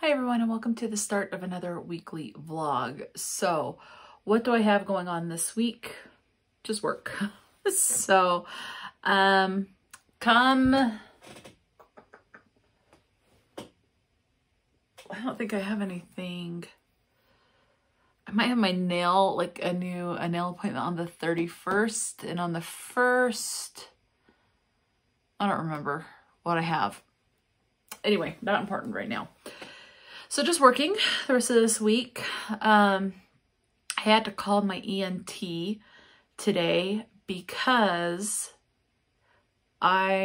Hi everyone, and welcome to the start of another weekly vlog. So what do I have going on this week? Just work. So come, I don't think I have anything. I might have my nail, like a nail appointment on the 31st, and on the 1st, I don't remember what I have. Anyway, not important right now. So just working the rest of this week. I had to call my ENT today because all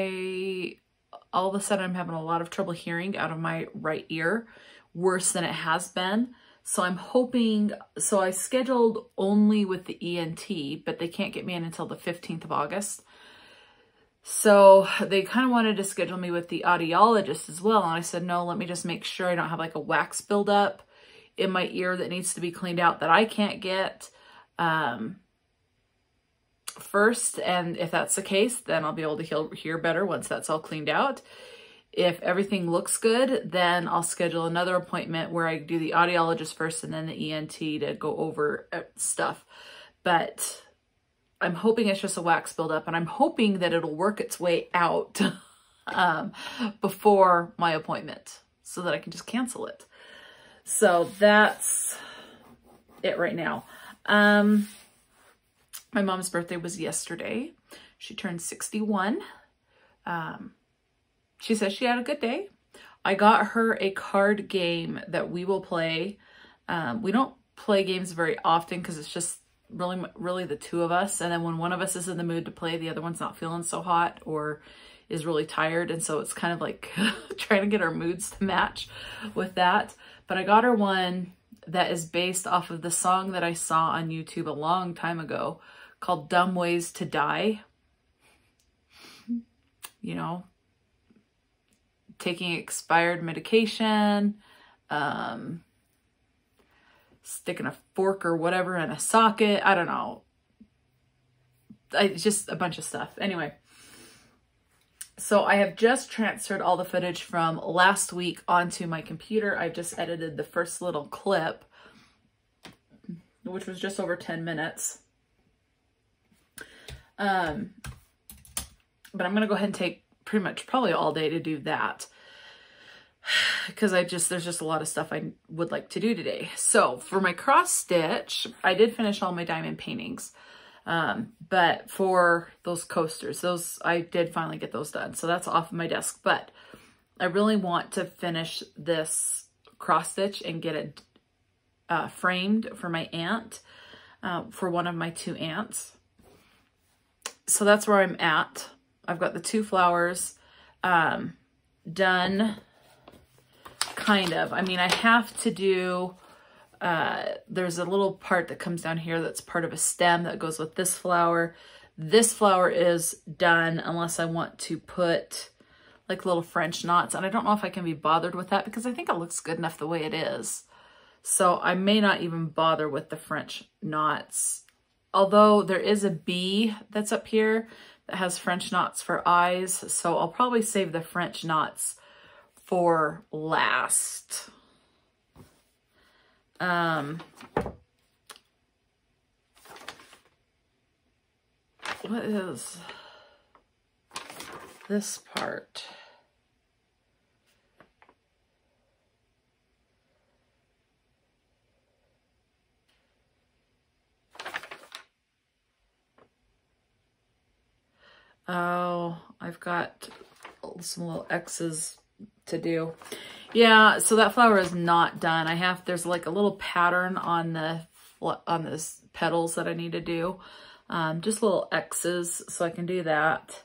of a sudden I'm having a lot of trouble hearing out of my right ear, worse than it has been. So I'm hoping, so I scheduled only with the ENT, but they can't get me in until the 15th of August. So they kind of wanted to schedule me with the audiologist as well. And I said, no, let me just make sure I don't have like a wax buildup in my ear that needs to be cleaned out that I can't get first. And if that's the case, then I'll be able to hear better once that's all cleaned out. If everything looks good, then I'll schedule another appointment where I do the audiologist first and then the ENT to go over stuff. But I'm hoping it's just a wax buildup, and I'm hoping that it'll work its way out before my appointment so that I can just cancel it. So that's it right now. My mom's birthday was yesterday. She turned 61. She says she had a good day. I got her a card game that we will play. We don't play games very often because it's just really the two of us, and then when one of us is in the mood to play, the other one's not feeling so hot or is really tired, and so it's kind of like trying to get our moods to match with that. But I got her one that is based off of the song that I saw on YouTube a long time ago called Dumb Ways to Die. You know, taking expired medication, sticking a fork or whatever in a socket. I don't know. Just a bunch of stuff. Anyway, so I have just transferred all the footage from last week onto my computer. I just edited the first little clip, which was just over 10 minutes. But I'm going to go ahead and take pretty much probably all day to do that, because there's just a lot of stuff I would like to do today. So for my cross stitch, I did finish all my diamond paintings. But for those coasters, I did finally get those done. So that's off of my desk, but I really want to finish this cross stitch and get it framed for my aunt, for one of my two aunts. So that's where I'm at. I've got the two flowers done. Kind of. I mean, I have to do, there's a little part that comes down here that's part of a stem that goes with this flower. This flower is done unless I want to put like little French knots. And I don't know if I can be bothered with that because I think it looks good enough the way it is. So I may not even bother with the French knots. Although there is a bee that's up here that has French knots for eyes. So I'll probably save the French knots for last. What is this part? Oh, I've got some little X's to do. Yeah, so that flower is not done. There's like a little pattern on this petals that I need to do. Just little X's, so I can do that.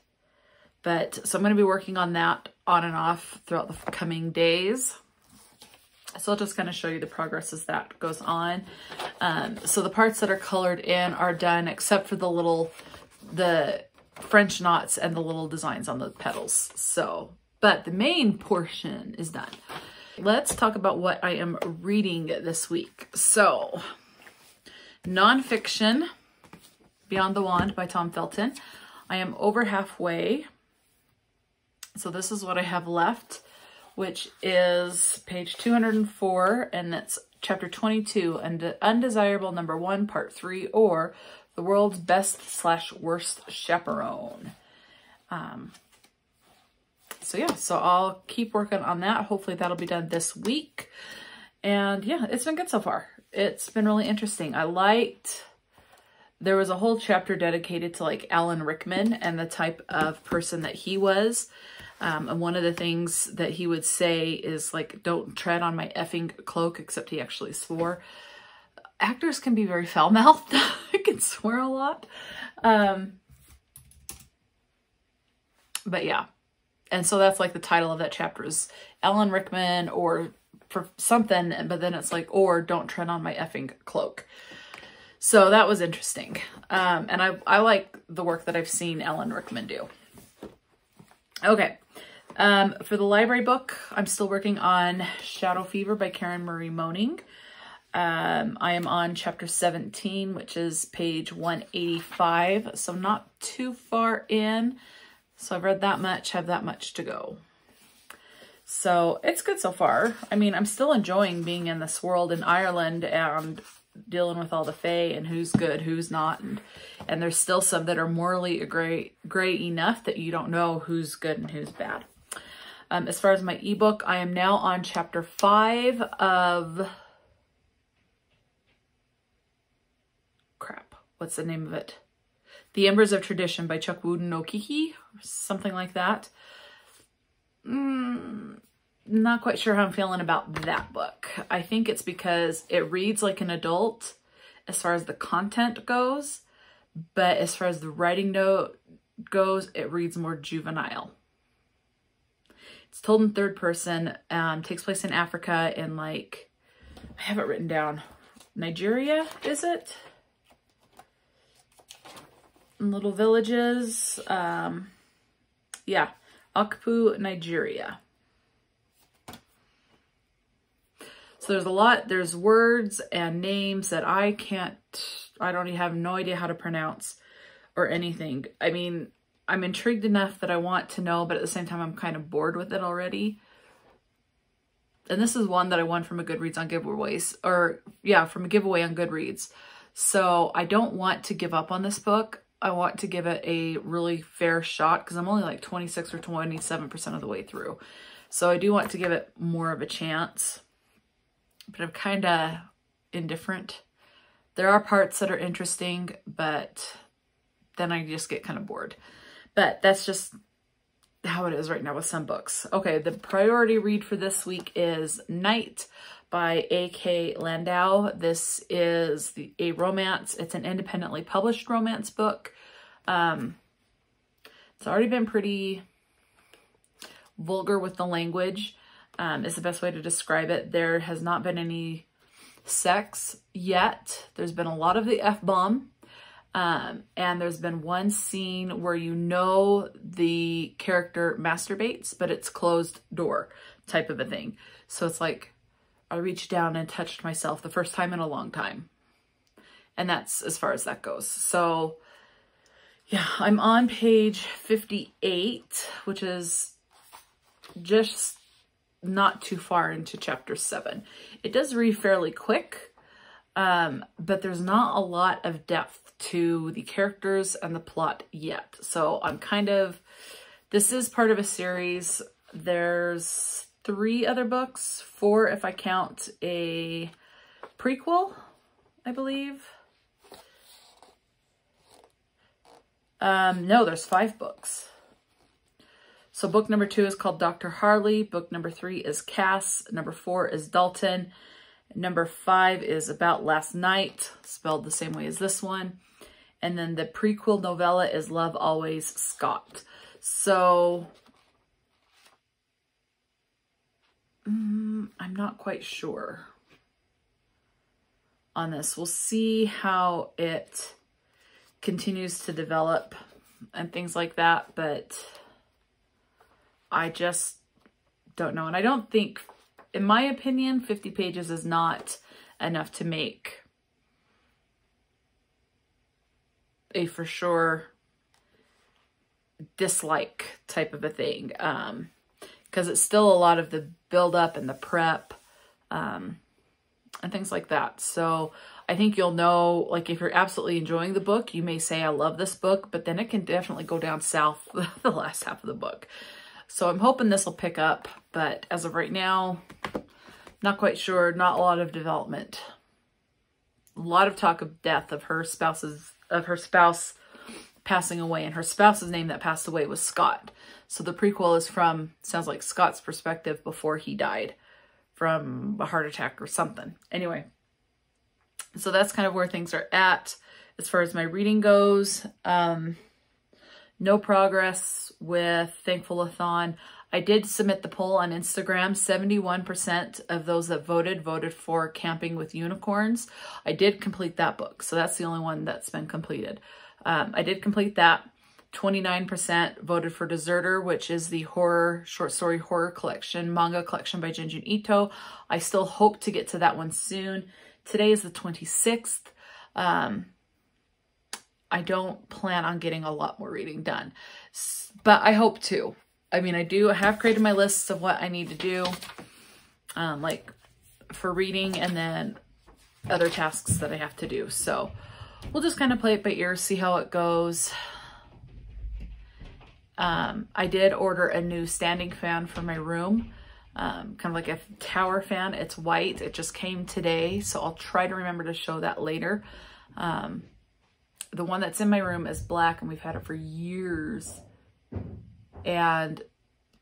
So I'm going to be working on that on and off throughout the coming days. So I'll just kind of show you the progress as that goes on. So the parts that are colored in are done, except for the French knots and the little designs on the petals. But the main portion is done. Let's talk about what I am reading this week. So, nonfiction, Beyond the Wand by Tom Felton. I am over halfway. So this is what I have left which is page 204, and that's chapter 22, Undesirable Number 1, Part 3, or The World's Best/Worst Chaperone. So yeah, so I'll keep working on that. Hopefully that'll be done this week. And yeah, it's been good so far. It's been really interesting. There was a whole chapter dedicated to like Alan Rickman and the type of person that he was. And one of the things that he would say is like, don't tread on my effing cloak, except he actually swore. Actors can be very foul-mouthed. I can swear a lot. But yeah. And so that's like the title of that chapter is Alan Rickman or for something, but then it's like, or don't tread on my effing cloak. So that was interesting. And I like the work that I've seen Alan Rickman do. Okay. For the library book, I'm still working on Shadow Fever by Karen Marie Moning. I am on chapter 17, which is page 185. So not too far in. So I've read that much, have that much to go. So it's good so far. I mean, I'm still enjoying being in this world in Ireland and dealing with all the fae and who's good, who's not. And there's still some that are morally gray enough that you don't know who's good and who's bad. As far as my ebook, I am now on chapter 5 of... Crap, what's the name of it? The Embers of Tradition by Chuck Wooden no Kiki, or something like that. Not quite sure how I'm feeling about that book. I think it's because it reads like an adult as far as the content goes, but as far as the writing note goes, it reads more juvenile. It's told in third person, takes place in Africa in like, I have it written down, Nigeria, is it? In little villages. Yeah, Akpu, Nigeria. So there's words and names that I don't even have no idea how to pronounce or anything. I mean, I'm intrigued enough that I want to know, but at the same time, I'm kind of bored with it already. And this is one that I won from a Goodreads on giveaways, or yeah, from a giveaway on Goodreads. So I don't want to give up on this book. I want to give it a really fair shot because I'm only like 26 or 27% of the way through. So I do want to give it more of a chance, but I'm kind of indifferent. There are parts that are interesting, but then I just get kind of bored. But that's just how it is right now with some books. Okay, the priority read for this week is Night by A.K. Landau. This is a romance. It's an independently published romance book. It's already been pretty vulgar with the language. Is the best way to describe it. There has not been any sex yet. There's been a lot of the F-bomb. And there's been one scene where you know the character masturbates, but it's closed door type of a thing. So it's like, I reached down and touched myself the first time in a long time. And that's as far as that goes. So yeah, I'm on page 58, which is just not too far into chapter 7. It does read fairly quick, but there's not a lot of depth to the characters and the plot yet. So I'm this is part of a series. There's 3 other books, 4 if I count a prequel, I believe. No, there's 5 books. So book number 2 is called Dr. Harley. Book number 3 is Cass. Number 4 is Dalton. Number 5 is About Last Night, spelled the same way as this one. And then the prequel novella is Love Always, Scott. So I'm not quite sure on this. We'll see how it continues to develop and things like that, but I just don't know. And I don't think, in my opinion, 50 pages is not enough to make a for sure dislike type of a thing. because it's still a lot of the build-up and the prep and things like that. So I think you'll know, like, if you're absolutely enjoying the book, you may say, I love this book, but then it can definitely go down south the last half of the book. So I'm hoping this will pick up, but as of right now, not quite sure. Not a lot of development. A lot of talk of death of her spouse passing away, and her spouse's name that passed away was Scott. So the prequel is from, sounds like Scott's perspective before he died from a heart attack or something. Anyway, so that's kind of where things are at as far as my reading goes. No progress with Thankful-a-thon. I did submit the poll on Instagram. 71% of those that voted for Camping with Unicorns. I did complete that book, so that's the only one that's been completed. I did complete that. 29% voted for Deserter, which is the short story horror collection, manga collection by Junjun Ito. I still hope to get to that one soon. Today is the 26th. I don't plan on getting a lot more reading done, but I hope to. I mean, I have created my lists of what I need to do, like for reading, and then other tasks that I have to do. So we'll just kind of play it by ear, see how it goes. I did order a new standing fan for my room, kind of like a tower fan. It's white. It just came today, so I'll try to remember to show that later. The one that's in my room is black, and we've had it for years. And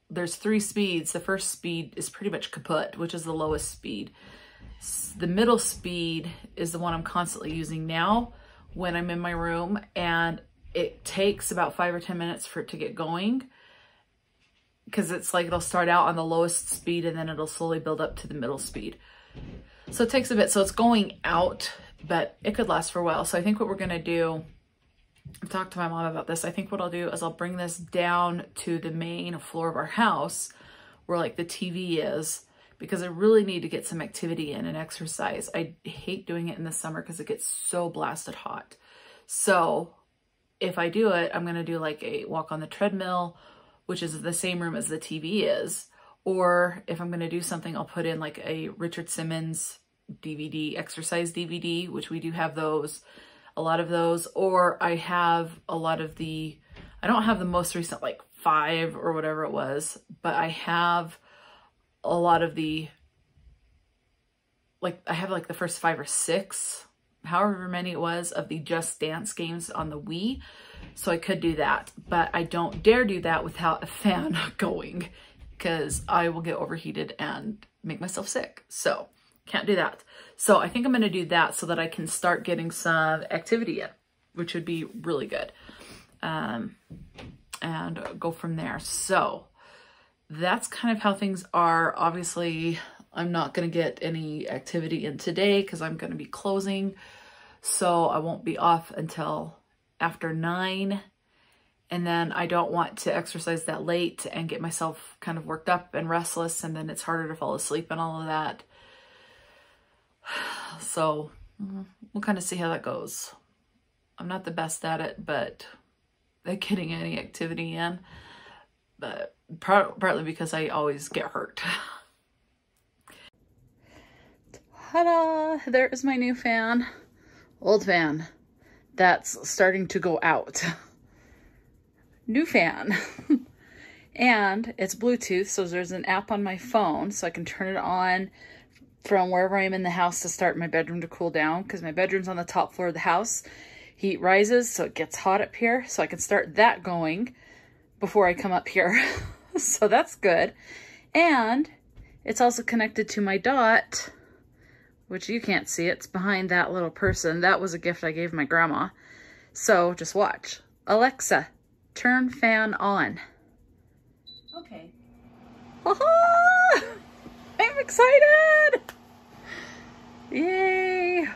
there's 3 speeds. The first speed is pretty much kaput, which is the lowest speed. The middle speed is the one I'm constantly using now when I'm in my room, and it takes about 5 or 10 minutes for it to get going, because it's like it'll start out on the lowest speed and then it'll slowly build up to the middle speed. So it takes a bit. So it's going out, but it could last for a while. So I think what we're going to do, I've talked to my mom about this. I think what I'll do is I'll bring this down to the main floor of our house where like the TV is, because I really need to get some activity in and exercise. I hate doing it in the summer because it gets so blasted hot. So if I do it, I'm going to do like a walk on the treadmill, which is the same room as the TV is. Or if I'm going to do something, I'll put in like a Richard Simmons DVD, exercise DVD, which we do have those, a lot of those. Or I have a lot of I don't have the most recent like 5 or whatever it was, but I have a lot of I have like the first 5 or 6, however many it was, of the Just Dance games on the Wii. So I could do that, but I don't dare do that without a fan going, because I will get overheated and make myself sick. So can't do that. So I think I'm going to do that so that I can start getting some activity in, which would be really good. And go from there. So that's kind of how things are. Obviously, I'm not going to get any activity in today because I'm going to be closing. So I won't be off until after 9. And then I don't want to exercise that late and get myself kind of worked up and restless. And then it's harder to fall asleep and all of that. So we'll kind of see how that goes. I'm not the best at it, but at getting any activity in. But partly because I always get hurt. Ta-da! There is my new fan. Old fan. That's starting to go out. New fan. And it's Bluetooth, so there's an app on my phone, so I can turn it on from wherever I am in the house to start my bedroom to cool down, because my bedroom's on the top floor of the house. Heat rises, so it gets hot up here, so I can start that going before I come up here. So that's good. And it's also connected to my Dot, which you can't see. It's behind that little person. That was a gift I gave my grandma. So just watch. Alexa, turn fan on. Okay. Ha-ha! I'm excited! Yay!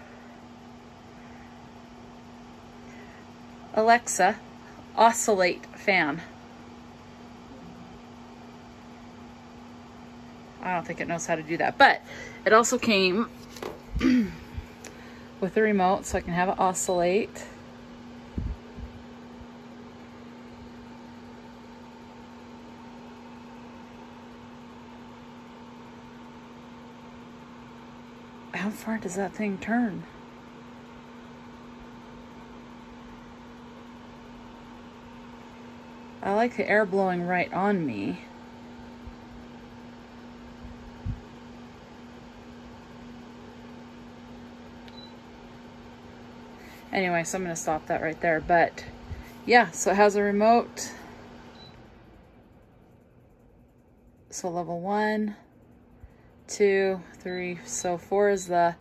Alexa, oscillate fan. I don't think it knows how to do that, but it also came with the remote, so I can have it oscillate. How far does that thing turn? I like the air blowing right on me. Anyway, so I'm going to stop that right there. But yeah, so it has a remote. So level 1, 2, 3. So 4 is the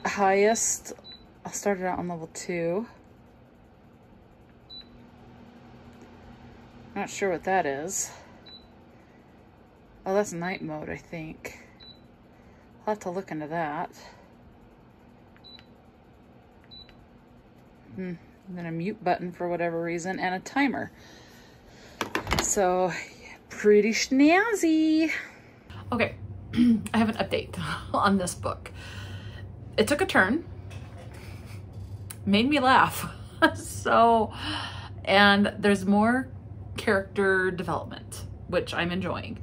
highest. I'll start it out on level 2. Not sure what that is. Oh, that's night mode, I think. I'll have to look into that. And then a mute button for whatever reason, and a timer. So, pretty snazzy. Okay, I have an update on this book. It took a turn. Made me laugh. And there's more character development, which I'm enjoying.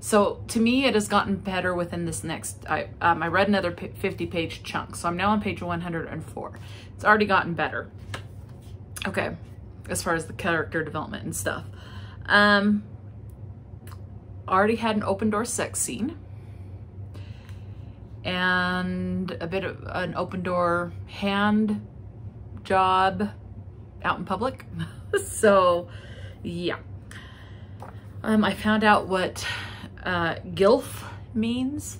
So to me, it has gotten better within this next, I read another 50-page chunk. So I'm now on page 104. It's already gotten better. Okay, as far as the character development and stuff. Already had an open door sex scene. And a bit of an open door hand job out in public. So yeah. I found out what GILF means.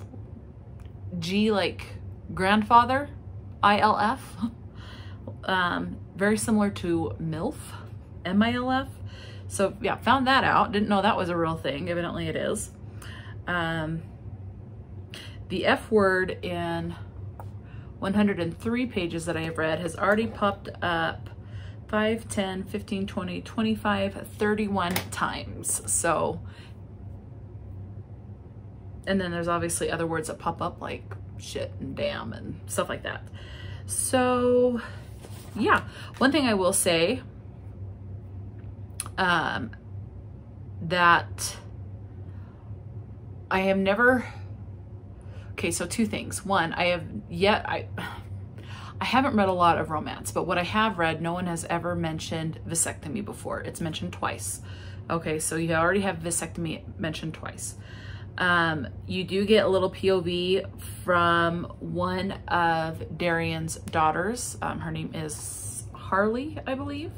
G like grandfather, ILF. Very similar to MILF, MILF. So yeah, found that out. Didn't know that was a real thing. Evidently it is. The F word in 103 pages that I have read has already popped up 5, 10, 15, 20, 25, 31 times. So, and then there's obviously other words that pop up like shit and damn and stuff like that. So yeah, one thing I will say, that I have never, okay, so 2 things. One, I haven't read a lot of romance, but what I have read, no one has ever mentioned vasectomy before. It's mentioned twice. Okay, so you already have vasectomy mentioned twice. You do get a little POV from one of Darian's daughters. Her name is Harley, I believe,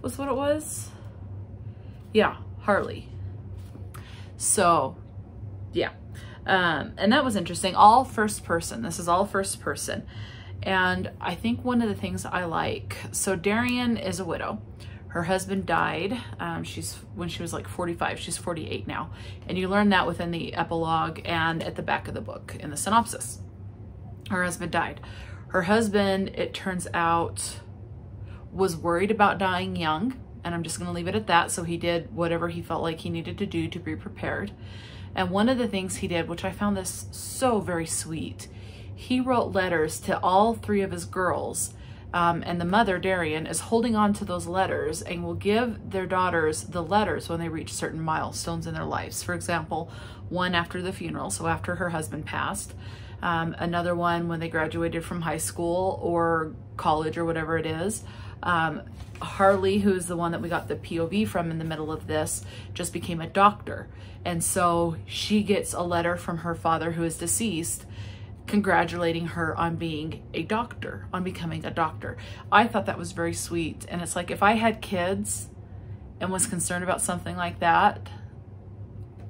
was what it was. Yeah, Harley. So, yeah. And that was interesting. All first person. This is all first person. And I think one of the things I like, so Darian is a widow. Her husband died when she was like 45. She's 48 now. And you learn that within the epilogue and at the back of the book in the synopsis. Her husband died. Her husband, it turns out, was worried about dying young. And I'm just going to leave it at that. So he did whatever he felt like he needed to do to be prepared. And one of the things he did, which I found this so very sweet, he wrote letters to all 3 of his girls. And the mother, Darian, is holding on to those letters and will give their daughters the letters when they reach certain milestones in their lives. For example, one after the funeral, so after her husband passed. Another one when they graduated from high school or college or whatever it is. Harley, who's the one that we got the POV from in the middle of this, just became a doctor. And so she gets a letter from her father, who is deceased, congratulating her on being a doctor, on becoming a doctor. I thought that was very sweet. And it's like, if I had kids and was concerned about something like that,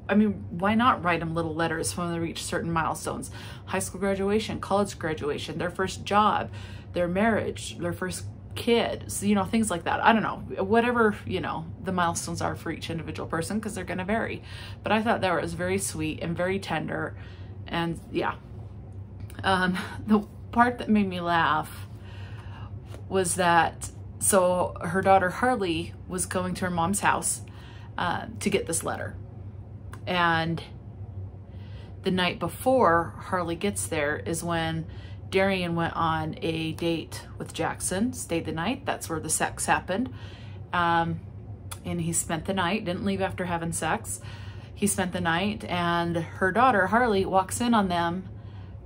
I mean, why not write them little letters when they reach certain milestones? High school graduation, college graduation, their first job, their marriage, their first kid, so, you know, things like that. I don't know, whatever, you know, the milestones are for each individual person, because they're going to vary. But I thought that was very sweet and very tender. And yeah, the part that made me laugh was that, so her daughter Harley was going to her mom's house to get this letter. And the night before Harley gets there is when Darian went on a date with Jackson, stayed the night. That's where the sex happened. And he spent the night, didn't leave after having sex. He spent the night, and her daughter Harley walks in on them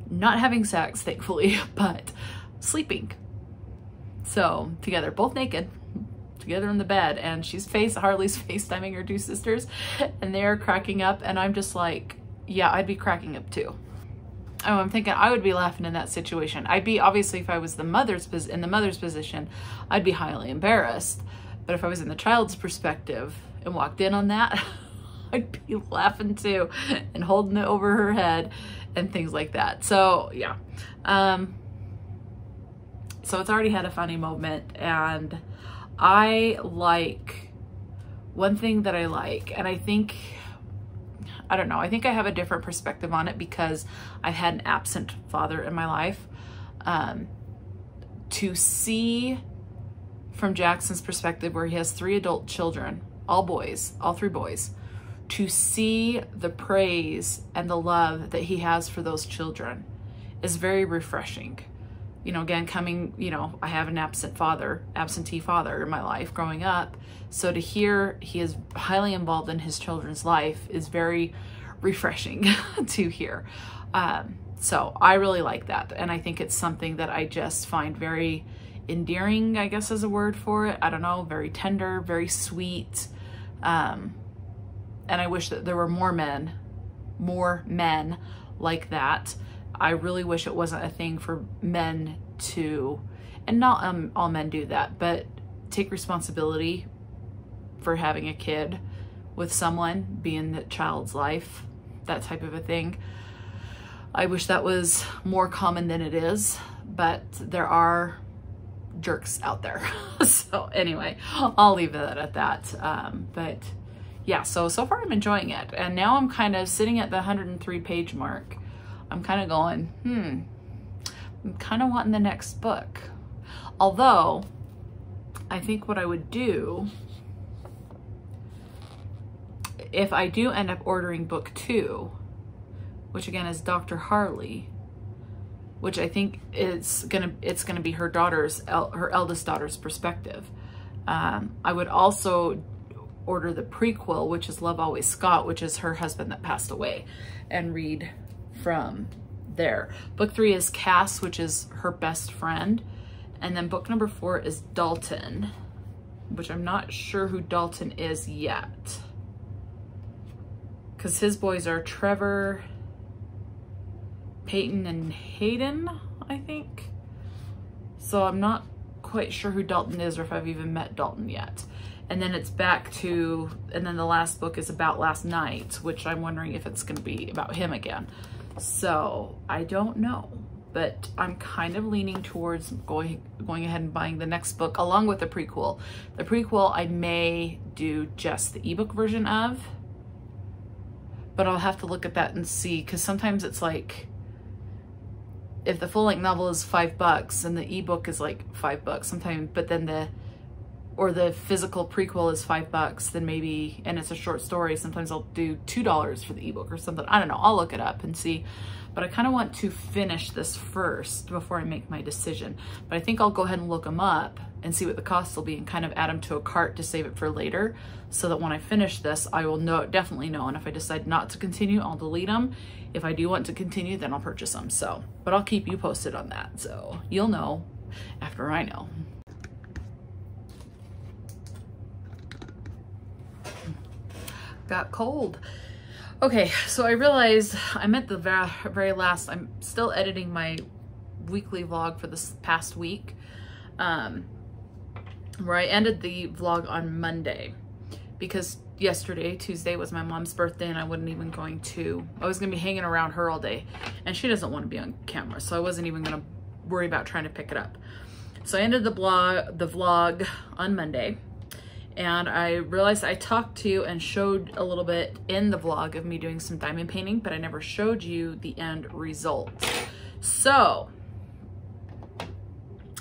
not having sex, thankfully, but sleeping. So together, both naked, together in the bed, and Harley's FaceTiming her two sisters, and they're cracking up, and I'm just like, yeah, I'd be cracking up too. Oh, I'm thinking I would be laughing in that situation. I'd be, obviously, if I was in the mother's position, I'd be highly embarrassed. But if I was in the child's perspective and walked in on that, I'd be laughing too and holding it over her head and things like that. So yeah. So it's already had a funny moment, and one thing that I like, and I think I have a different perspective on it because I've had an absent father in my life. To see from Jackson's perspective, where he has 3 adult children, all three boys, to see the praise and the love that he has for those children is very refreshing. You know, again, I have an absentee father in my life growing up. So to hear he is highly involved in his children's life is very refreshing to hear. So I really like that. And I think it's something that I just find very endearing, I guess is a word for it. I don't know, very tender, very sweet. And I wish that there were more men like that. I really wish it wasn't a thing for men to, and not all men do that, but take responsibility for having a kid with someone, be in the child's life, that type of a thing. I wish that was more common than it is, but there are jerks out there. So anyway, I'll leave it at that. But yeah, so far I'm enjoying it. And now I'm kind of sitting at the 103 page mark. I'm kind of going, I'm kind of wanting the next book. Although, I think what I would do, if I do end up ordering book 2, which again is Dr. Harley, which I think it's gonna be her eldest daughter's perspective. I would also order the prequel, which is Love Always Scott, which is her husband that passed away, and read from there. Book 3 is Cass, which is her best friend. And then book number 4 is Dalton, which I'm not sure who Dalton is yet. Because his boys are Trevor, Peyton, and Hayden, I think. So I'm not quite sure who Dalton is or if I've even met Dalton yet. And then it's back to, and then the last book is about last night, which I'm wondering if it's going to be about him again. So I don't know, but I'm kind of leaning towards going ahead and buying the next book along with the prequel. The prequel I may do just the ebook version of, but I'll have to look at that and see, because sometimes it's like, if the full-length novel is $5 and the ebook is like $5 sometimes, but then the physical prequel is $5, then maybe, and it's a short story, sometimes I'll do $2 for the ebook or something. I don't know, I'll look it up and see. But I kind of want to finish this first before I make my decision. But I think I'll go ahead and look them up and see what the costs will be and kind of add them to a cart to save it for later, so that when I finish this, I will definitely know. And if I decide not to continue, I'll delete them. If I do want to continue, then I'll purchase them. So, but I'll keep you posted on that. So you'll know after I know. Got cold. Okay, so I realized I'm at the very last, I'm still editing my weekly vlog for this past week, where I ended the vlog on Monday, because yesterday, Tuesday, was my mom's birthday, and I was going to be hanging around her all day, and she doesn't want to be on camera, so I wasn't even going to worry about trying to pick it up. So I ended the vlog on Monday. And I realized I talked to you and showed a little bit in the vlog of me doing some diamond painting, but I never showed you the end result. So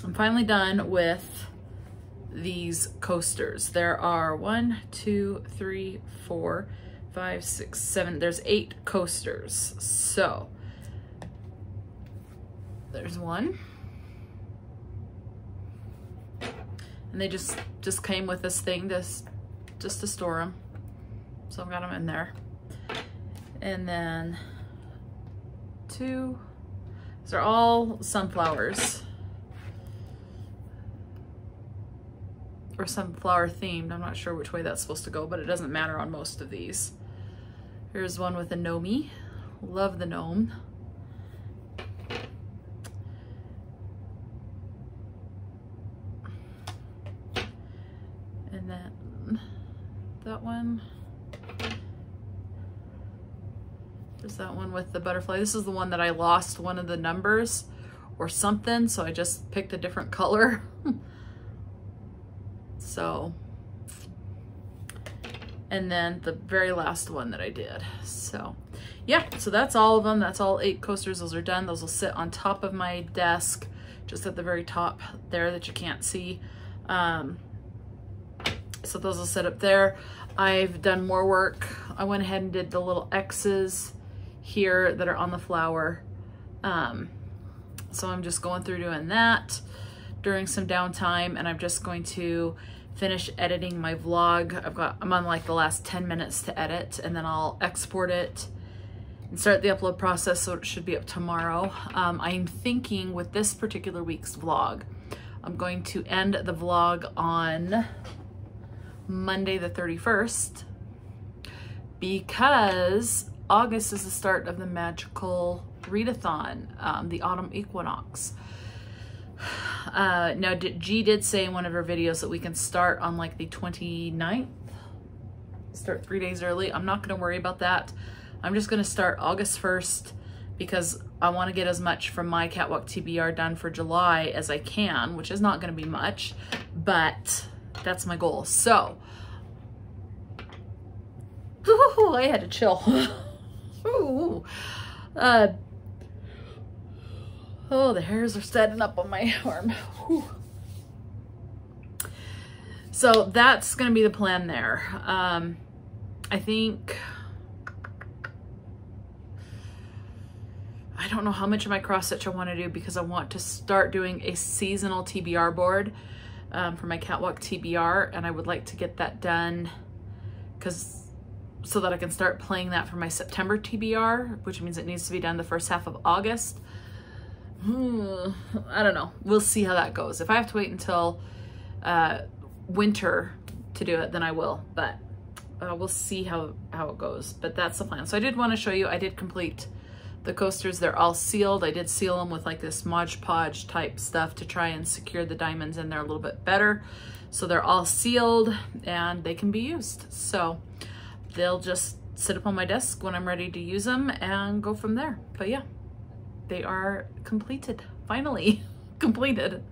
I'm finally done with these coasters. There are 1, 2, 3, 4, 5, 6, 7. There's 8 coasters. So there's one. And they just came with this thing just to store them. So I've got them in there. And then 2, These are all sunflowers. Or sunflower themed. I'm not sure which way that's supposed to go, but it doesn't matter on most of these. Here's one with a gnomey. Love the gnome. And then that one. There's that one with the butterfly. This is the one that I lost one of the numbers or something, so I just picked a different color. So, and then the very last one that I did. So yeah, so that's all of them. That's all 8 coasters. Those are done. Those will sit on top of my desk, just at the very top there that you can't see. So those will sit up there. I've done more work. I went ahead and did the little X's here that are on the flower. So I'm just going through doing that during some downtime, and I'm just going to finish editing my vlog. I'm on like the last 10 minutes to edit, and then I'll export it and start the upload process, so it should be up tomorrow. I'm thinking with this particular week's vlog, I'm going to end the vlog on Monday the 31st, because August is the start of the magical Readathon, the Autumn Equinox. Now G did say in one of her videos that we can start on like the 29th, start 3 days early. I'm not going to worry about that. I'm just going to start August 1st because I want to get as much from my Catwalk TBR done for July as I can, which is not going to be much, but that's my goal. So ooh, I had to chill. Ooh. Oh, the hairs are standing up on my arm. Whew. So that's going to be the plan there. I think, I don't know how much of my cross stitch I want to do, because I want to start doing a seasonal TBR board for my Catwalk TBR, and I would like to get that done so that I can start playing that for my September TBR, which means it needs to be done the first half of August. I don't know. We'll see how that goes. If I have to wait until winter to do it, then I will, but we'll see how it goes. But that's the plan. So I did want to show you, I did complete the coasters. They're all sealed. I did seal them with like this Mod Podge type stuff to try and secure the diamonds in there a little bit better. So they're all sealed and they can be used. So they'll just sit up on my desk when I'm ready to use them and go from there. But yeah, they are completed, finally completed.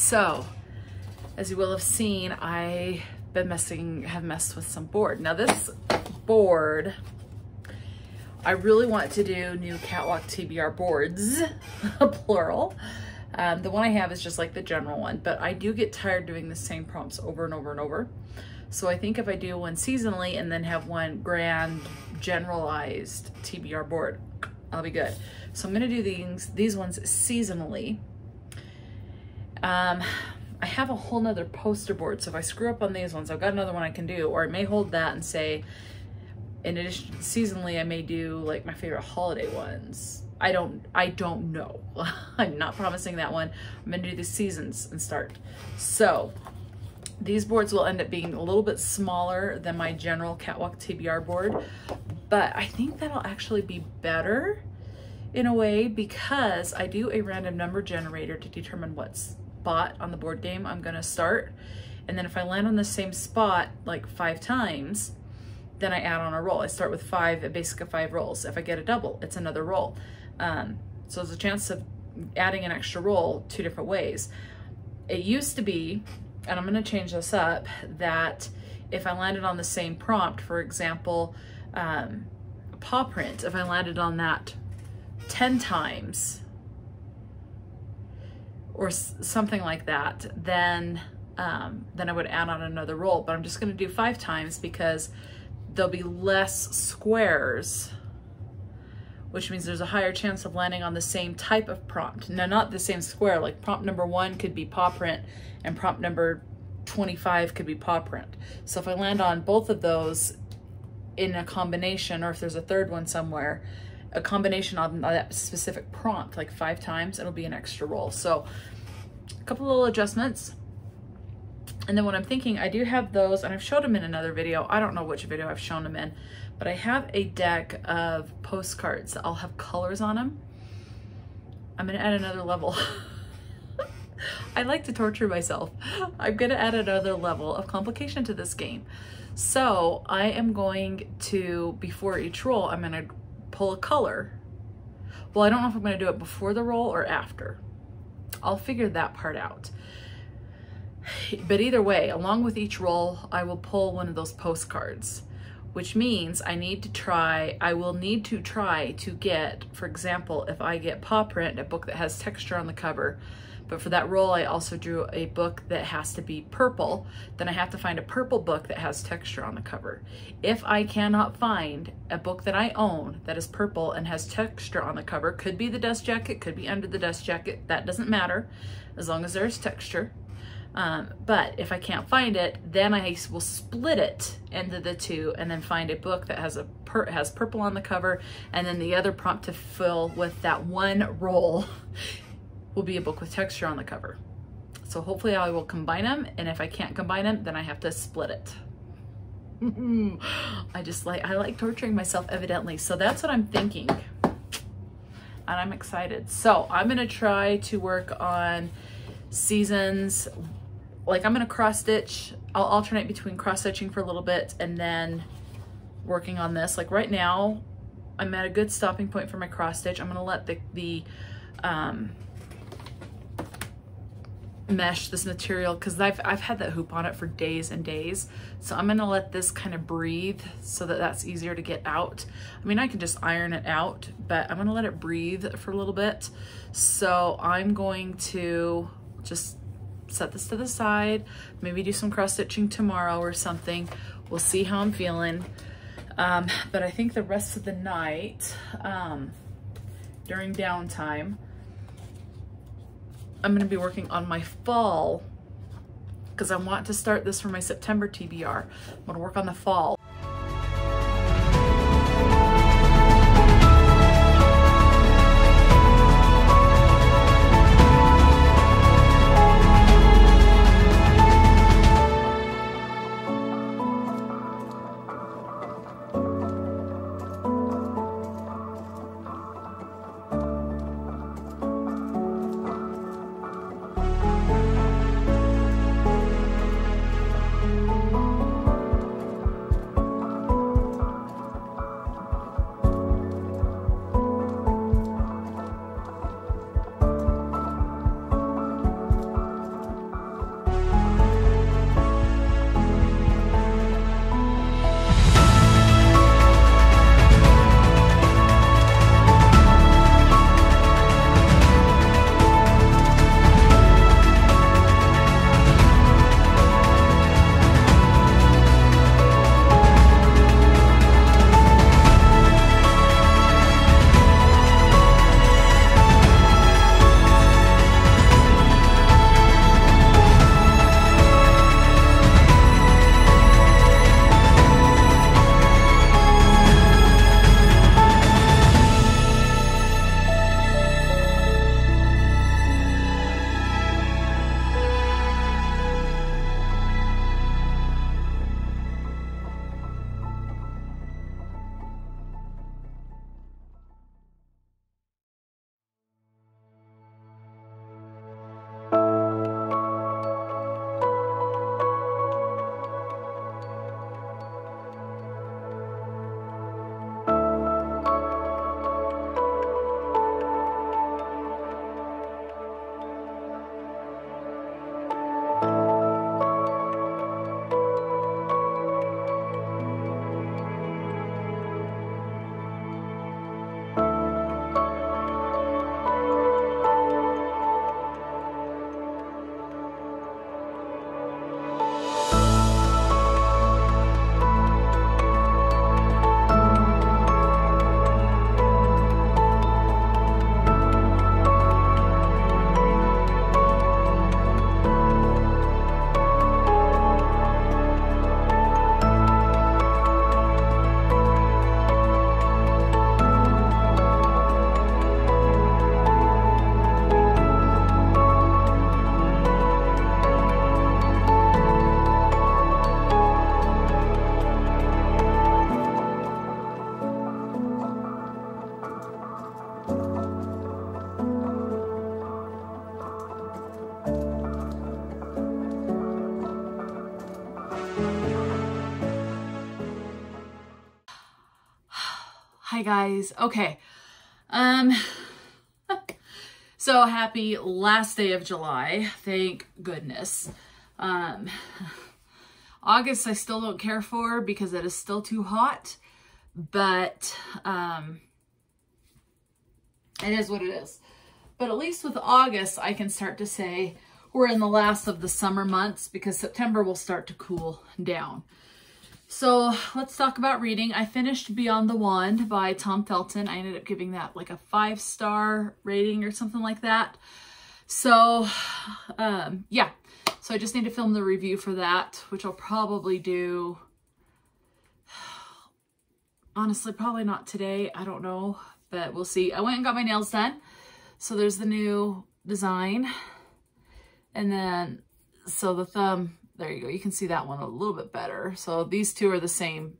So, as you will have seen, I have messed with some board. Now this board, I really want to do new Catwalk TBR boards, plural. The one I have is just like the general one, but I do get tired doing the same prompts over and over and over. So I think if I do one seasonally and then have one grand generalized TBR board, I'll be good. So I'm gonna do these ones seasonally. I have a whole nother poster board, so if I screw up on these ones, I've got another one I can do, or I may hold that and say, in addition, seasonally, I may do like my favorite holiday ones. I don't know. I'm not promising that one. I'm gonna do the seasons and start. So these boards will end up being a little bit smaller than my general Catwalk TBR board, but I think that'll actually be better in a way because I do a random number generator to determine what spot on the board game I'm gonna start. And then if I land on the same spot like 5 times, then I add on a roll. I start with a basic of 5 rolls. If I get a double, it's another roll. So there's a chance of adding an extra roll 2 different ways. It used to be, and I'm gonna change this up, that if I landed on the same prompt, for example, paw print, if I landed on that 10 times or something like that, then I would add on another roll. But I'm just gonna do 5 times because there'll be less squares, which means there's a higher chance of landing on the same type of prompt. Now, not the same square, like prompt number 1 could be paw print and prompt number 25 could be paw print. So if I land on both of those in a combination, or if there's a third one somewhere, a combination on that specific prompt, like 5 times, it'll be an extra roll. So a couple little adjustments. And then what I'm thinking, I do have those, and I've showed them in another video. I don't know which video I've shown them in, but I have a deck of postcards that I'll have colors on them. I'm gonna add another level. I like to torture myself. I'm gonna add another level of complication to this game. So I am going to, before each roll, I'm gonna pull a color. Well, I don't know if I'm gonna do it before the roll or after. I'll figure that part out. But either way, along with each roll, I will pull one of those postcards, which means I will need to try to get, for example, if I get paw print, a book that has texture on the cover, but for that roll, I also drew a book that has to be purple, then I have to find a purple book that has texture on the cover. If I cannot find a book that I own that is purple and has texture on the cover, could be the dust jacket, could be under the dust jacket, that doesn't matter, as long as there's texture. But if I can't find it, then I will split it into the 2 and then find a book that has has purple on the cover, and then the other prompt to fill with that one roll will be a book with texture on the cover. So hopefully I will combine them, and if I can't combine them, then I have to split it. I like torturing myself evidently. So that's what I'm thinking, and I'm excited. So I'm gonna try to work on seasons. Like I'm gonna cross stitch. I'll alternate between cross stitching for a little bit and then working on this. Like right now, I'm at a good stopping point for my cross stitch. I'm gonna let the mesh, this material, because I've had that hoop on it for days and days. So I'm gonna let this kind of breathe so that that's easier to get out. I mean, I can just iron it out, but I'm gonna let it breathe for a little bit. So I'm going to just set this to the side, maybe do some cross stitching tomorrow or something. We'll see how I'm feeling. But I think the rest of the night, during downtime, I'm gonna be working on my fall, because I want to start this for my September TBR. I'm gonna work on the fall. Hi guys. Okay. So happy last day of July. Thank goodness. August I still don't care for because it is still too hot, but it is what it is. But at least with August, I can start to say we're in the last of the summer months because September will start to cool down. So let's talk about reading. I finished Beyond the Wand by Tom Felton. I ended up giving that like a 5-star rating or something like that. So yeah, so I just need to film the review for that, which I'll probably do, honestly, probably not today. I don't know, but we'll see. I went and got my nails done. So there's the new design. And then, so the thumb, there you go. You can see that one a little bit better. So these two are the same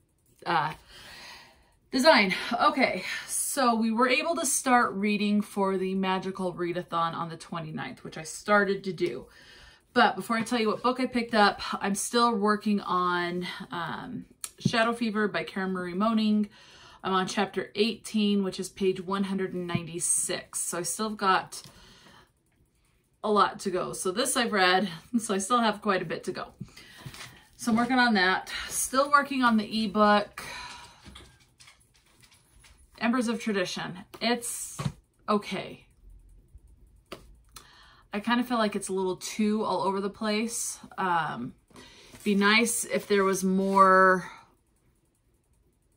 design. Okay, so we were able to start reading for the Magical Readathon on the 29th, which I started to do. But before I tell you what book I picked up, I'm still working on Shadow Fever by Karen Marie Moning. I'm on chapter 18, which is page 196. So I still got a lot to go. So this I've read, so I still have quite a bit to go. So I'm working on that. Still working on the ebook, Embers of Tradition. It's okay. I kind of feel like it's a little too all over the place. Be nice if there was more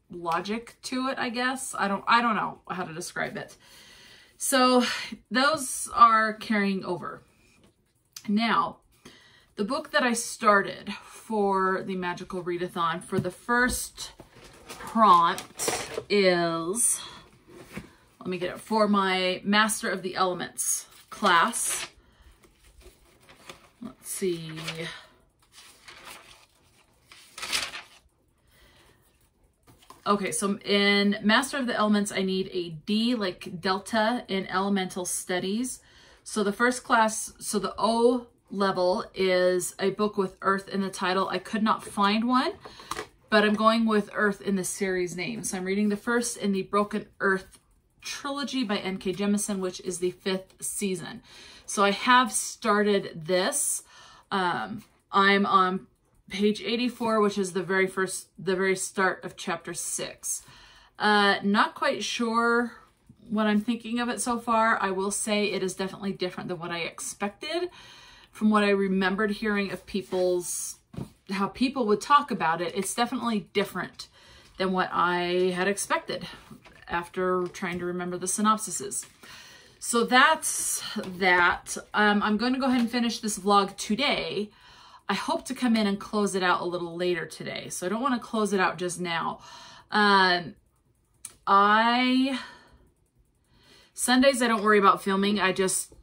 logic to it, I guess. I don't know how to describe it. So those are carrying over. Now, the book that I started for the Magical Readathon for the first prompt is, let me get it, for my Master of the Elements class. Let's see. Okay, so in Master of the Elements, I need a D, like Delta, in Elemental Studies. So the first class, so the O level is a book with Earth in the title. I could not find one, but I'm going with Earth in the series name. So I'm reading the first in the Broken Earth trilogy by N.K. Jemisin, which is the 5th season. So I have started this. I'm on page 84, which is the very start of chapter 6. Not quite sure what I'm thinking of it so far. I will say it is definitely different than what I expected. From what I remembered hearing of how people would talk about it, it's definitely different than what I had expected after trying to remember the synopsises. So that's that. I'm going to go ahead and finish this vlog today. I hope to come in and close it out a little later today. So I don't want to close it out just now. Sundays, I don't worry about filming. I just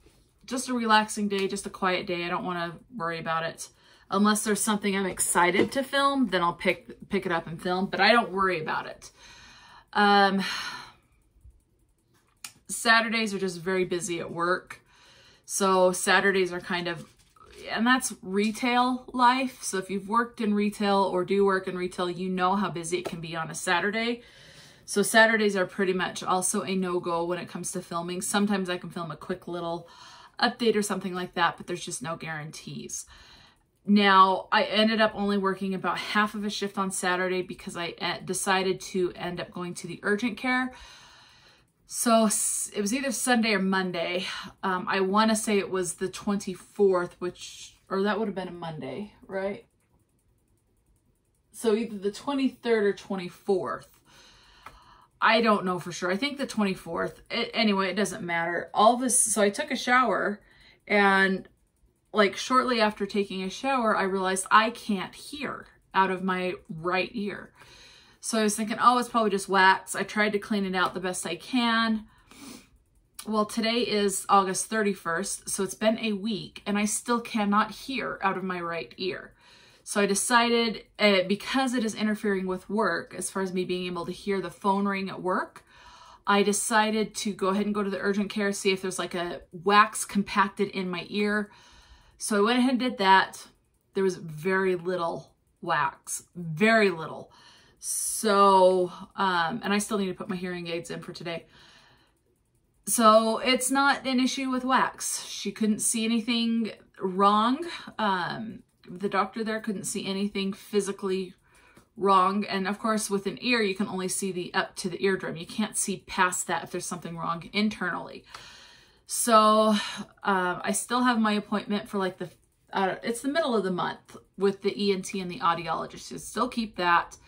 a relaxing day, just a quiet day. I don't want to worry about it. Unless there's something I'm excited to film, then I'll pick it up and film, but I don't worry about it. Saturdays are just very busy at work. So Saturdays are kind of, and that's retail life. So if you've worked in retail or do work in retail, you know how busy it can be on a Saturday. So Saturdays are pretty much also a no-go when it comes to filming. Sometimes I can film a quick little update or something like that, but there's just no guarantees. Now, I ended up only working about half of a shift on Saturday because I decided to end up going to the urgent care. So it was either Sunday or Monday. I want to say it was the 24th, or that would have been a Monday, right? So either the 23rd or 24th. I don't know for sure. I think the 24th. Anyway, it doesn't matter. So I took a shower, and like shortly after taking a shower, I realized I can't hear out of my right ear. So I was thinking, oh, it's probably just wax. I tried to clean it out the best I can. Well, today is August 31st, so it's been a week, and I still cannot hear out of my right ear. So I decided, because it is interfering with work, as far as me being able to hear the phone ring at work, I decided to go ahead and go to the urgent care, see if there's like a wax compacted in my ear. So I went ahead and did that. There was very little wax, very little. So, and I still need to put my hearing aids in for today. So it's not an issue with wax. She couldn't see anything wrong. The doctor there couldn't see anything physically wrong. And of course, with an ear, you can only see up to the eardrum. You can't see past that if there's something wrong internally. So I still have my appointment for like it's the middle of the month with the ENT and the audiologist. So still keep that.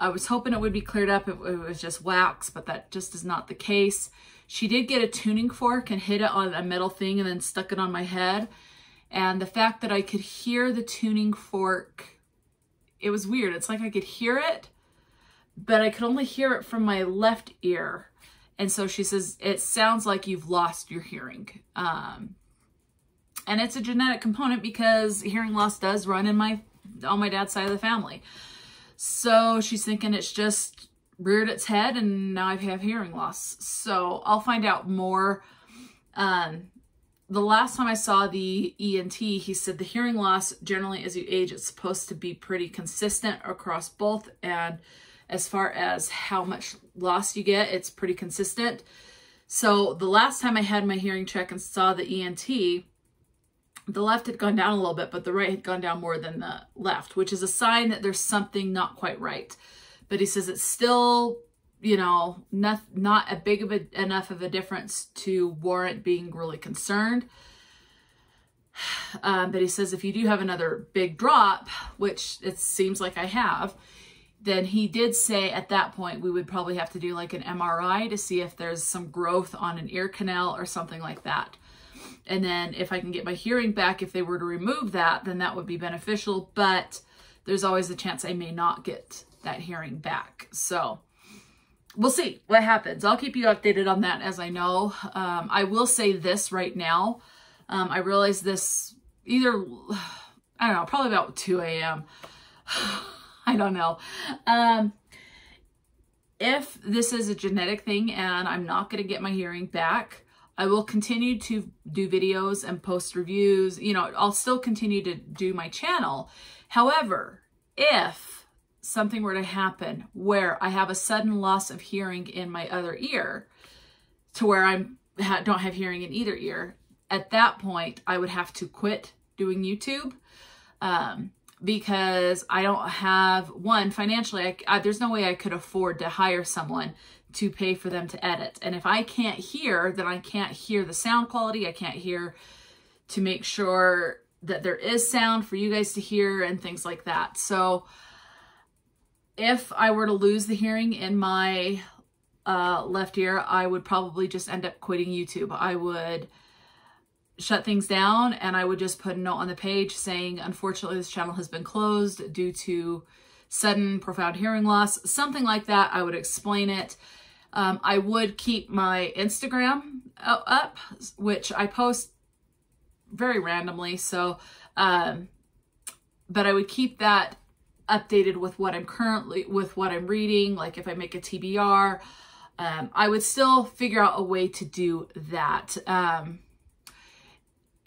I was hoping it would be cleared up if it was just wax, but that just is not the case. She did get a tuning fork and hit it on a metal thing and then stuck it on my head. And the fact that I could hear the tuning fork, it was weird. It's like I could hear it, but I could only hear it from my left ear. And so she says, it sounds like you've lost your hearing. And it's a genetic component because hearing loss does run on my dad's side of the family. So she's thinking it's just reared its head and now I have hearing loss. So I'll find out more. The last time I saw the ENT, he said the hearing loss generally as you age, it's supposed to be pretty consistent across both. And as far as how much loss you get, it's pretty consistent. So the last time I had my hearing check and saw the ENT, the left had gone down a little bit, but the right had gone down more than the left, which is a sign that there's something not quite right. But he says it's still, you know, not a big of enough of a difference to warrant being really concerned. But he says if you do have another big drop, which it seems like I have, then he did say at that point we would probably have to do like an MRI to see if there's some growth on an ear canal or something like that. And then if I can get my hearing back, if they were to remove that, then that would be beneficial. But there's always a chance I may not get that hearing back. So we'll see what happens. I'll keep you updated on that as I know. I will say this right now. I realized this either, I don't know, probably about 2 a.m. I don't know. If this is a genetic thing and I'm not going to get my hearing back, I will continue to do videos and post reviews. You know, I'll still continue to do my channel. However, if something were to happen where I have a sudden loss of hearing in my other ear to where I don't have hearing in either ear, at that point, I would have to quit doing YouTube because I don't have, one, financially, there's no way I could afford to hire someone to pay for them to edit. And if I can't hear, then I can't hear the sound quality. I can't hear to make sure that there is sound for you guys to hear and things like that. So if I were to lose the hearing in my left ear, I would probably just end up quitting YouTube. I would shut things down and I would just put a note on the page saying, unfortunately, this channel has been closed due to sudden profound hearing loss, something like that. I would explain it. I would keep my Instagram up, which I post very randomly. So, but I would keep that updated with what I'm reading. Like if I make a TBR, I would still figure out a way to do that.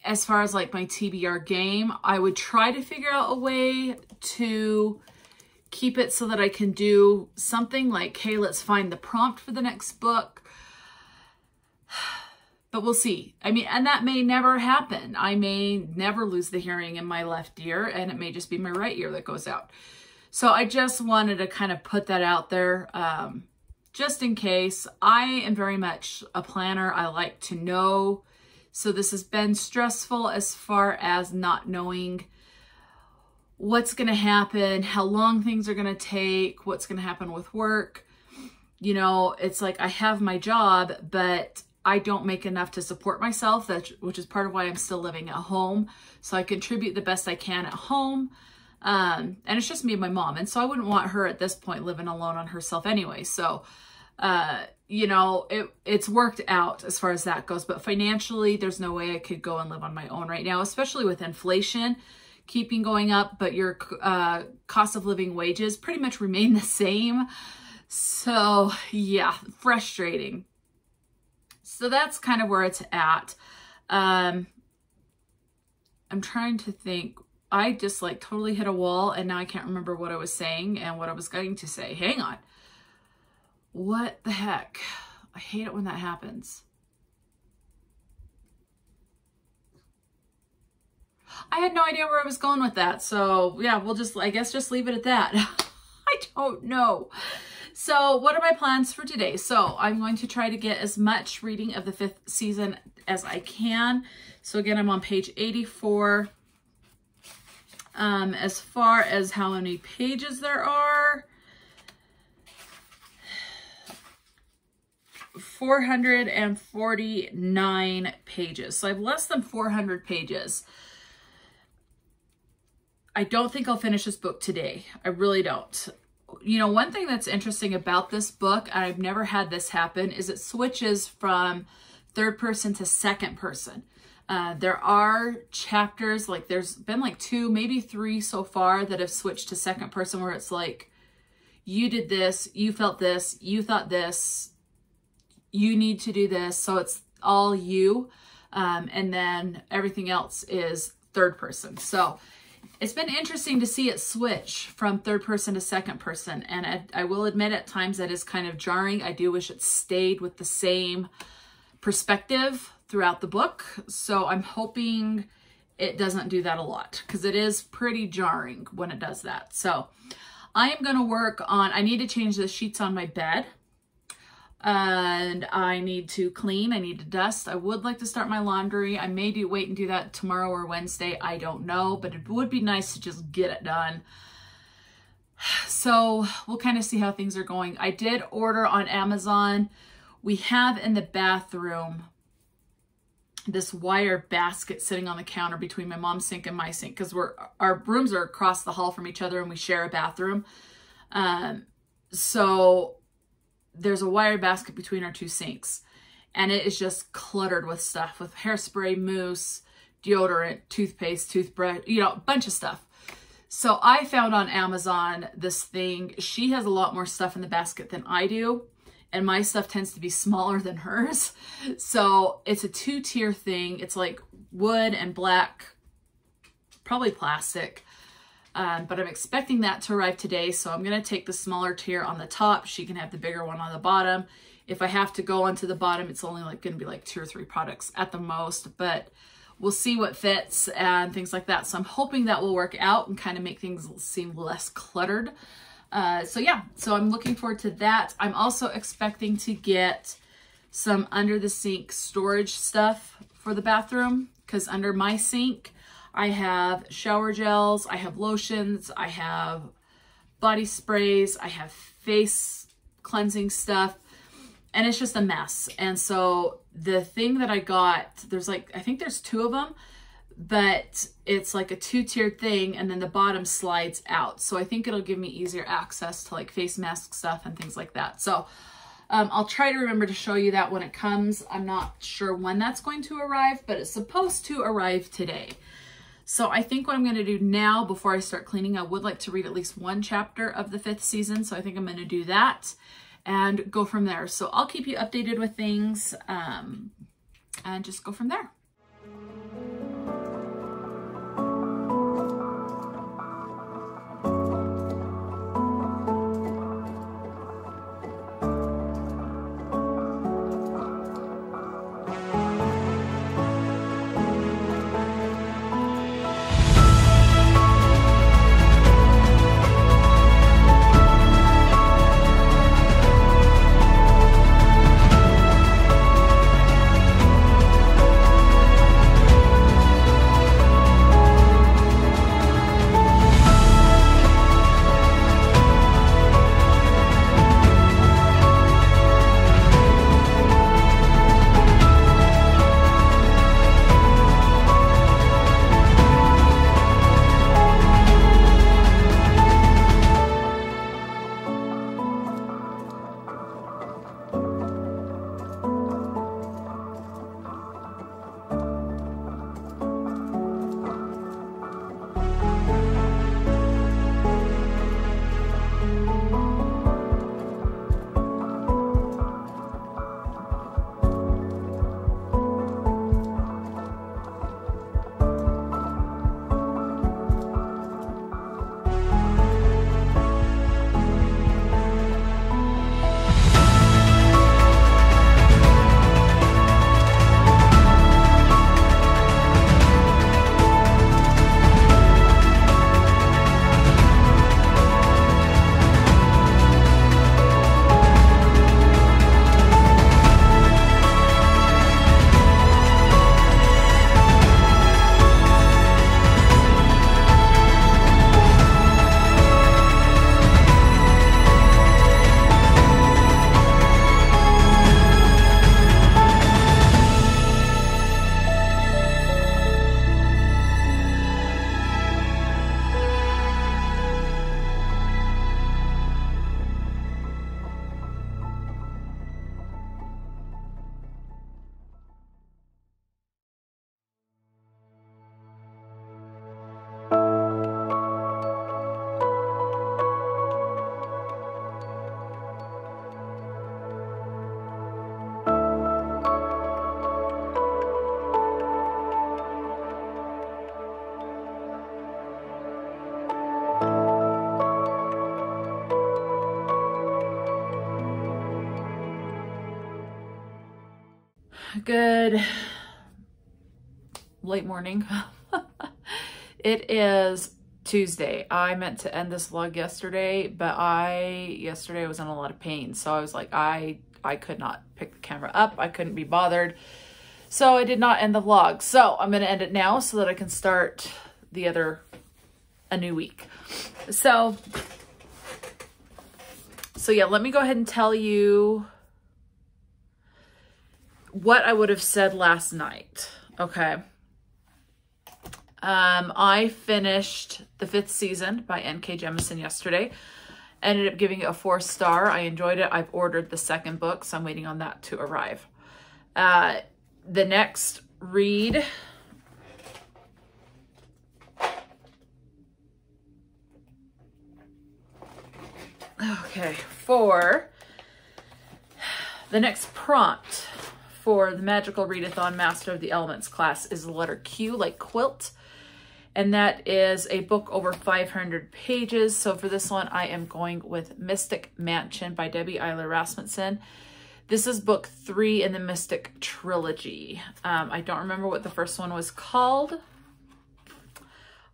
As far as like my TBR game, I would try to figure out a way to keep it so that I can do something like, hey, let's find the prompt for the next book. But we'll see. I mean, and that may never happen. I may never lose the hearing in my left ear and it may just be my right ear that goes out. So I just wanted to kind of put that out there just in case. I am very much a planner. I like to know. So this has been stressful as far as not knowing what's going to happen, how long things are going to take, what's going to happen with work. You know, it's like I have my job, but I don't make enough to support myself, which is part of why I'm still living at home. So I contribute the best I can at home. And it's just me and my mom. And so I wouldn't want her at this point living alone on herself anyway. So, you know, it's worked out as far as that goes. But financially, there's no way I could go and live on my own right now, especially with inflation keeping going up, but your cost of living wages pretty much remain the same. So yeah, frustrating. So that's kind of where it's at. I'm trying to think. I just like totally hit a wall, and now I can't remember what I was saying and what I was going to say. Hang on. What the heck? I hate it when that happens. I had no idea where I was going with that. So yeah, we'll just, I guess, just leave it at that. I don't know. So what are my plans for today? So I'm going to try to get as much reading of the 5th season as I can. So again, I'm on page 84. As far as how many pages there are, 449 pages. So I have less than 400 pages. I don't think I'll finish this book today. I really don't. You know, one thing that's interesting about this book, and I've never had this happen, is it switches from 3rd person to 2nd person. There are chapters, like there's been like 2, maybe 3 so far that have switched to 2nd person, where it's like, you did this, you felt this, you thought this, you need to do this. So it's all you. And then everything else is 3rd person. So it's been interesting to see it switch from 3rd person to 2nd person. And I will admit at times that is kind of jarring. I do wish it stayed with the same perspective throughout the book. So I'm hoping it doesn't do that a lot, because it is pretty jarring when it does that. So I am going to work on, I need to change the sheets on my bed. And I need to clean, I need to dust. I would like to start my laundry. I may wait and do that tomorrow or Wednesday. I don't know, but it would be nice to just get it done. So we'll kind of see how things are going. I did order on Amazon. We have in the bathroom this wire basket sitting on the counter between my mom's sink and my sink, because our rooms are across the hall from each other and we share a bathroom. So there's a wire basket between our 2 sinks, and it is just cluttered with stuff, with hairspray, mousse, deodorant, toothpaste, toothbrush, you know, a bunch of stuff. So I found on Amazon this thing. She has a lot more stuff in the basket than I do, and my stuff tends to be smaller than hers. So it's a 2-tier thing. It's like wood and black, probably plastic. But I'm expecting that to arrive today. So I'm going to take the smaller tier on the top. She can have the bigger one on the bottom. If I have to go onto the bottom, it's only like going to be like 2 or 3 products at the most, but we'll see what fits and things like that. So I'm hoping that will work out and kind of make things seem less cluttered. So yeah, so I'm looking forward to that. I'm also expecting to get some under the sink storage stuff for the bathroom, because under my sink, I have shower gels, I have lotions, I have body sprays, I have face cleansing stuff, and it's just a mess. And so the thing that I got, there's like, I think there's 2 of them, but it's like a 2-tiered thing, and then the bottom slides out. So I think it'll give me easier access to like face mask stuff and things like that. So I'll try to remember to show you that when it comes. I'm not sure when that's going to arrive, but it's supposed to arrive today. So I think what I'm going to do now, before I start cleaning, I would like to read at least 1 chapter of the 5th season. So I think I'm going to do that and go from there. So I'll keep you updated with things and just go from there. good late morning. It is Tuesday. I meant to end this vlog yesterday, but yesterday I was in a lot of pain. So I was like, I could not pick the camera up. I couldn't be bothered. So I did not end the vlog. So I'm going to end it now so that I can start a new week. So yeah, let me go ahead and tell you what I would have said last night. Okay. I finished the 5th season by N.K. Jemisin yesterday. Ended up giving it a 4-star. I enjoyed it. I've ordered the 2nd book, so I'm waiting on that to arrive. The next read for the next prompt for the Magical Readathon Master of the Elements class is the letter Q, like quilt. And that is a book over 500 pages. So for this one, I am going with Mystic Mansion by Debbie Eiler Rasmussen. This is book 3 in the Mystic trilogy. I don't remember what the first one was called.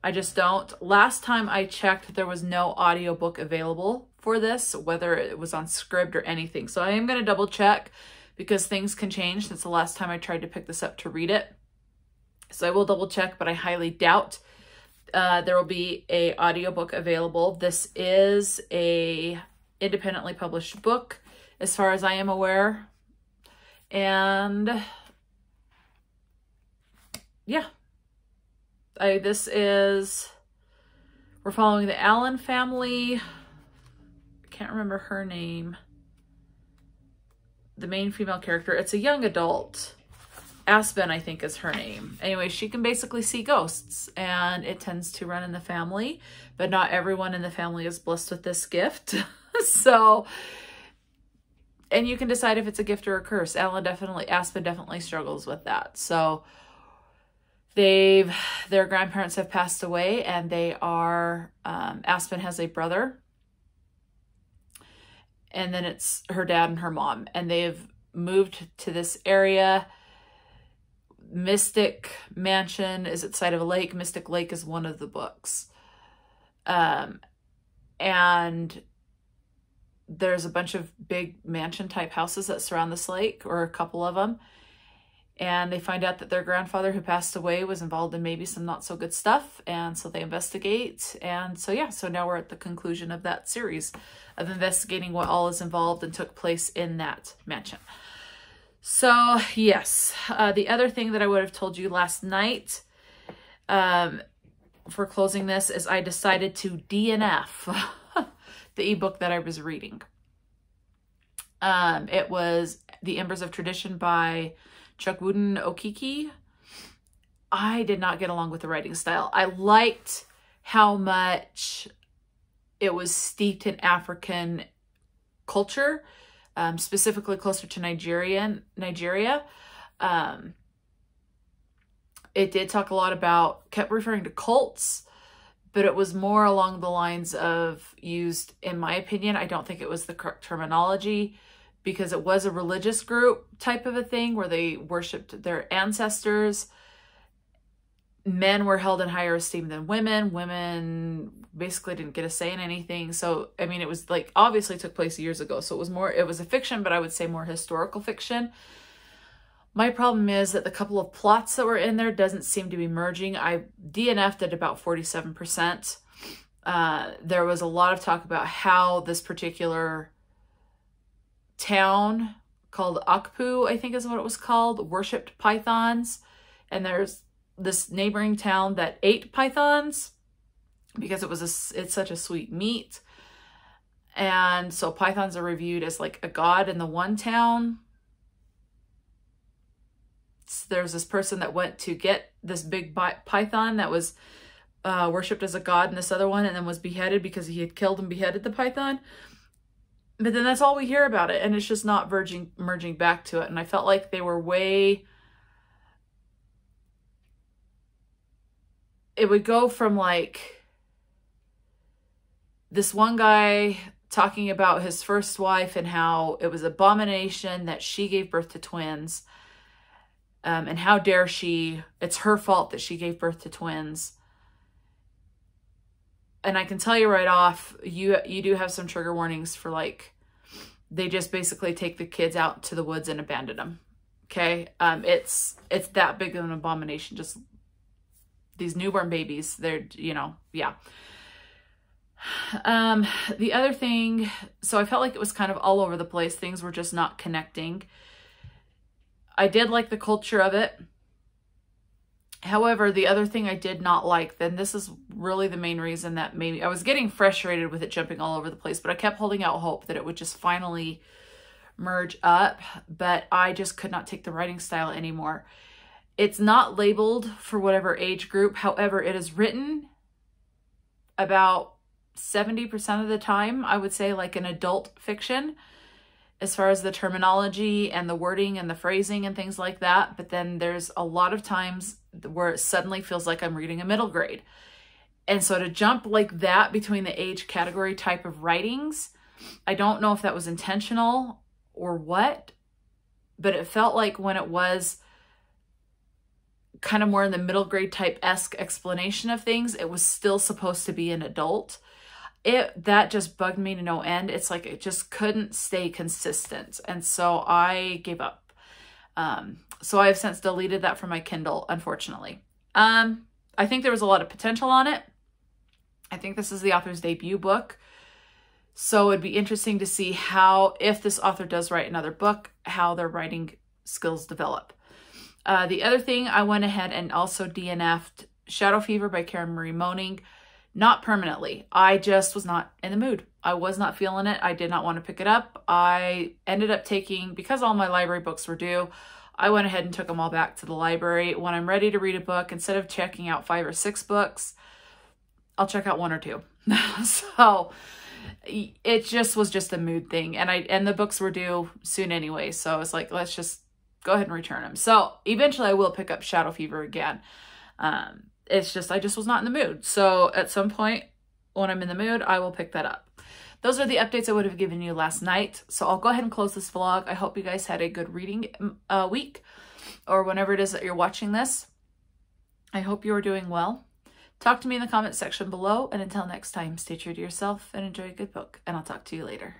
I just don't. Last time I checked, there was no audiobook available for this, whether it was on Scribd or anything. So I am going to double check because things can change since the last time I tried to pick this up to read it. So I will double check, but I highly doubt there will be a audiobook available. This is a independently published book, as far as I am aware. And yeah, we're following the Allen family. I can't remember her name. The main female character. It's a young adult. Aspen, I think, is her name. Anyway, she can basically see ghosts, and it tends to run in the family, but not everyone in the family is blessed with this gift. So, and you can decide if it's a gift or a curse. Aspen definitely struggles with that. So their grandparents have passed away, and they are, Aspen has a brother, and then it's her dad and her mom, and they've moved to this area. Mystic Mansion is at the side of a lake. Mystic Lake is one of the books. And there's a bunch of big mansion type houses that surround this lake, or a couple of them. And they find out that their grandfather who passed away was involved in maybe some not so good stuff. And so they investigate. And so, yeah, so now we're at the conclusion of that series of investigating what all is involved and took place in that mansion. So yes, the other thing that I would have told you last night for closing this is I decided to DNF the ebook that I was reading. It was The Embers of Tradition by Chukwudin Okeke. I did not get along with the writing style. I liked how much it was steeped in African culture. Specifically closer to Nigeria. It did talk a lot kept referring to cults, but it was more along the lines of used, in my opinion, I don't think it was the correct terminology, because it was a religious group type of a thing where they worshipped their ancestors. Men were held in higher esteem than women. Women basically didn't get a say in anything. So, I mean, it was like, obviously it took place years ago. So it was a fiction, but I would say more historical fiction. My problem is that the couple of plots that were in there doesn't seem to be merging. I DNF'd at about 47%. There was a lot of talk about how this particular town called Akpu, I think is what it was called, worshipped pythons. And there's this neighboring town that ate pythons because it's such a sweet meat. And so pythons are reviewed as like a god in the one town. There's this person that went to get this big python that was worshipped as a god in this other one, and then was beheaded because he had killed and beheaded the python. But then that's all we hear about it, and it's just not merging back to it. And I felt like they were it would go from like this one guy talking about his first wife and how it was an abomination that she gave birth to twins. And how dare she, it's her fault that she gave birth to twins. And I can tell you right off, you do have some trigger warnings for like, they just basically take the kids out to the woods and abandon them. Okay. It's that big of an abomination. Just these newborn babies, they're, you know, yeah. The other thing, so I felt like it was kind of all over the place. Things were just not connecting. I did like the culture of it. However, the other thing I did not like, then this is really the main reason that maybe I was getting frustrated with it jumping all over the place, but I kept holding out hope that it would just finally merge up, but I just could not take the writing style anymore. It's not labeled for whatever age group. However, it is written about 70% of the time, I would say, like an adult fiction, as far as the terminology and the wording and the phrasing and things like that. But then there's a lot of times where it suddenly feels like I'm reading a middle grade. And so to jump like that between the age category type of writings, I don't know if that was intentional or what, but it felt like when it was kind of more in the middle grade type-esque explanation of things, it was still supposed to be an adult. That just bugged me to no end. It's like it just couldn't stay consistent. And so I gave up. So I have since deleted that from my Kindle, unfortunately. I think there was a lot of potential on it. I think this is the author's debut book. So it'd be interesting to see how, if this author does write another book, how their writing skills develop. The other thing, I went ahead and also DNF'd Shadow Fever by Karen Marie Moning. Not permanently. I just was not in the mood. I was not feeling it. I did not want to pick it up. I ended up taking, because all my library books were due, I went ahead and took them all back to the library. When I'm ready to read a book, instead of checking out 5 or 6 books, I'll check out 1 or 2. So it just was just a mood thing. And the books were due soon anyway. So I was like, let's just go ahead and return them. So eventually I will pick up Shadow Fever again. It's just, I just was not in the mood. So at some point when I'm in the mood, I will pick that up. Those are the updates I would have given you last night. So I'll go ahead and close this vlog. I hope you guys had a good reading week, or whenever it is that you're watching this. I hope you are doing well. Talk to me in the comment section below. And until next time, stay true to yourself and enjoy a good book. And I'll talk to you later.